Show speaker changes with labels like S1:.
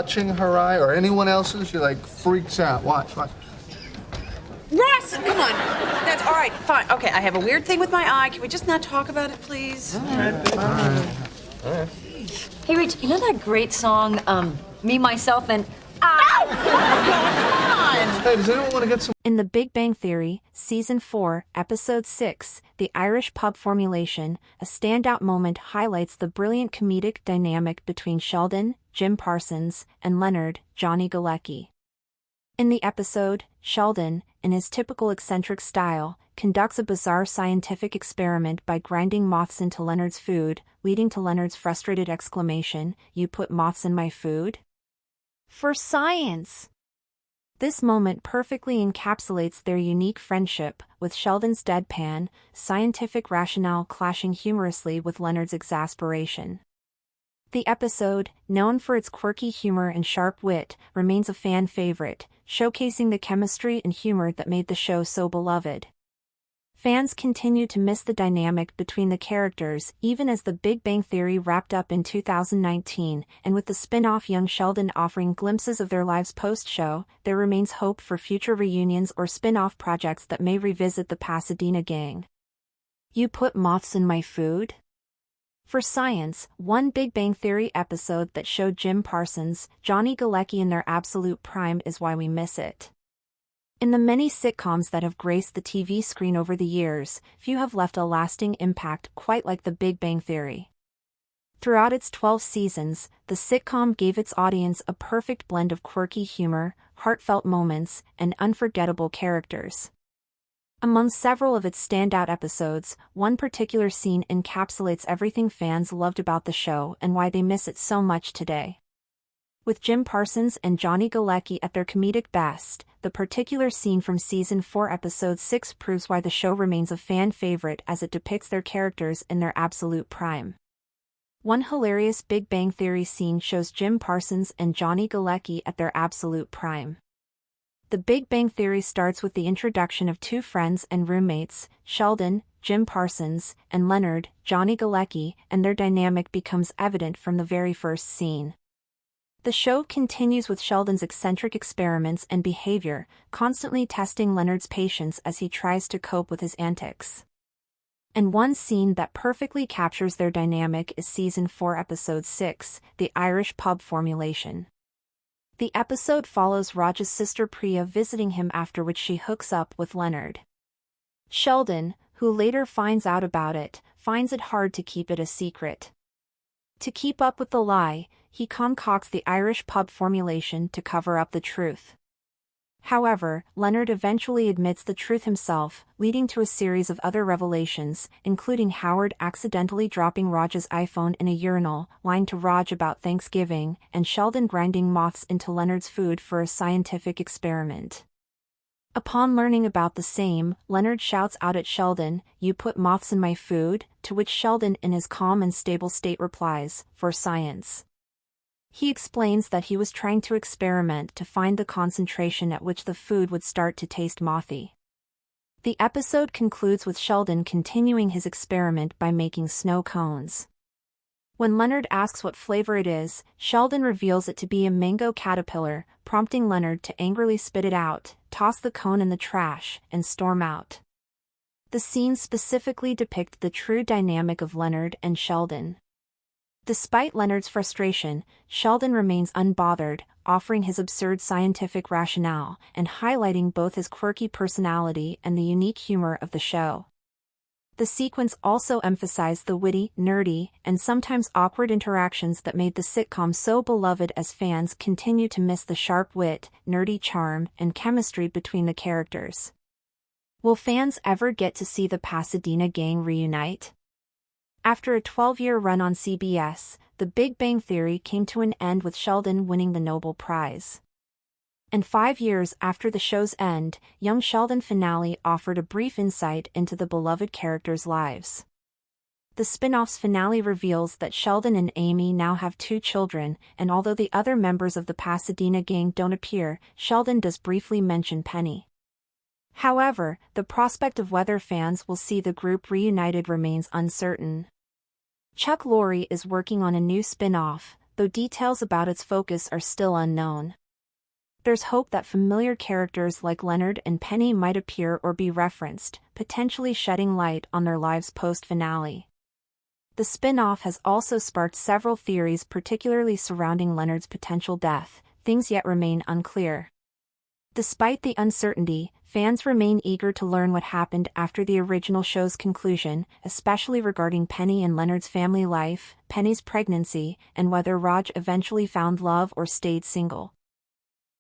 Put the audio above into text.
S1: touching her eye or anyone else's, she like freaks out. Watch.
S2: Ross, come on. That's all right, fine. Okay, I have a weird thing with my eye. Can we just not talk about it, please?
S1: All right.
S3: Hey, Rach, you know that great song, Me, Myself, and
S1: Hey, does anyone want to get some?
S4: In The Big Bang Theory, Season 4, Episode 6, The Irish Pub Formulation, a standout moment highlights the brilliant comedic dynamic between Sheldon, Jim Parsons, and Leonard, Johnny Galecki. In the episode, Sheldon, in his typical eccentric style, conducts a bizarre scientific experiment by grinding moths into Leonard's food, leading to Leonard's frustrated exclamation, "You put moths in my food?" For science! This moment perfectly encapsulates their unique friendship, with Sheldon's deadpan, scientific rationale clashing humorously with Leonard's exasperation. The episode, known for its quirky humor and sharp wit, remains a fan favorite, showcasing the chemistry and humor that made the show so beloved. Fans continue to miss the dynamic between the characters even as The Big Bang Theory wrapped up in 2019, and with the spin-off Young Sheldon offering glimpses of their lives post-show, there remains hope for future reunions or spin-off projects that may revisit the Pasadena gang. You put moths in my food? For science, one Big Bang Theory episode that showed Jim Parsons, Johnny Galecki in their absolute prime is why we miss it. In the many sitcoms that have graced the TV screen over the years, few have left a lasting impact quite like The Big Bang Theory. Throughout its 12 seasons, the sitcom gave its audience a perfect blend of quirky humor, heartfelt moments, and unforgettable characters. Among several of its standout episodes, one particular scene encapsulates everything fans loved about the show and why they miss it so much today. With Jim Parsons and Johnny Galecki at their comedic best, the particular scene from Season 4 Episode 6 proves why the show remains a fan favorite as it depicts their characters in their absolute prime. One hilarious Big Bang Theory scene shows Jim Parsons and Johnny Galecki at their absolute prime. The Big Bang Theory starts with the introduction of two friends and roommates, Sheldon, Jim Parsons, and Leonard, Johnny Galecki, and their dynamic becomes evident from the very first scene. The show continues with Sheldon's eccentric experiments and behavior, constantly testing Leonard's patience as he tries to cope with his antics. And one scene that perfectly captures their dynamic is Season 4 Episode 6, The Irish Pub Formulation. The episode follows Raj's sister Priya visiting him, after which she hooks up with Leonard. Sheldon, who later finds out about it, finds it hard to keep it a secret. To keep up with the lie, he concocts the Irish pub formulation to cover up the truth. However, Leonard eventually admits the truth himself, leading to a series of other revelations, including Howard accidentally dropping Raj's iPhone in a urinal, lying to Raj about Thanksgiving, and Sheldon grinding moths into Leonard's food for a scientific experiment. Upon learning about the same, Leonard shouts out at Sheldon, "You put moths in my food?" To which Sheldon in his calm and stable state replies, "For science." He explains that he was trying to experiment to find the concentration at which the food would start to taste mothy. The episode concludes with Sheldon continuing his experiment by making snow cones. When Leonard asks what flavor it is, Sheldon reveals it to be a mango caterpillar, prompting Leonard to angrily spit it out, toss the cone in the trash, and storm out. The scenes specifically depict the true dynamic of Leonard and Sheldon. Despite Leonard's frustration, Sheldon remains unbothered, offering his absurd scientific rationale and highlighting both his quirky personality and the unique humor of the show. The sequence also emphasized the witty, nerdy, and sometimes awkward interactions that made the sitcom so beloved as fans continue to miss the sharp wit, nerdy charm, and chemistry between the characters. Will fans ever get to see the Pasadena gang reunite? After a 12-year run on CBS, The Big Bang Theory came to an end with Sheldon winning the Nobel Prize. And 5 years after the show's end, Young Sheldon finale offered a brief insight into the beloved characters' lives. The spin-off's finale reveals that Sheldon and Amy now have 2 children, and although the other members of the Pasadena gang don't appear, Sheldon does briefly mention Penny. However, the prospect of whether fans will see the group reunited remains uncertain. Chuck Lorre is working on a new spin-off, though details about its focus are still unknown. There's hope that familiar characters like Leonard and Penny might appear or be referenced, potentially shedding light on their lives post-finale. The spin-off has also sparked several theories, particularly surrounding Leonard's potential death. Things yet remain unclear. Despite the uncertainty, fans remain eager to learn what happened after the original show's conclusion, especially regarding Penny and Leonard's family life, Penny's pregnancy, and whether Raj eventually found love or stayed single.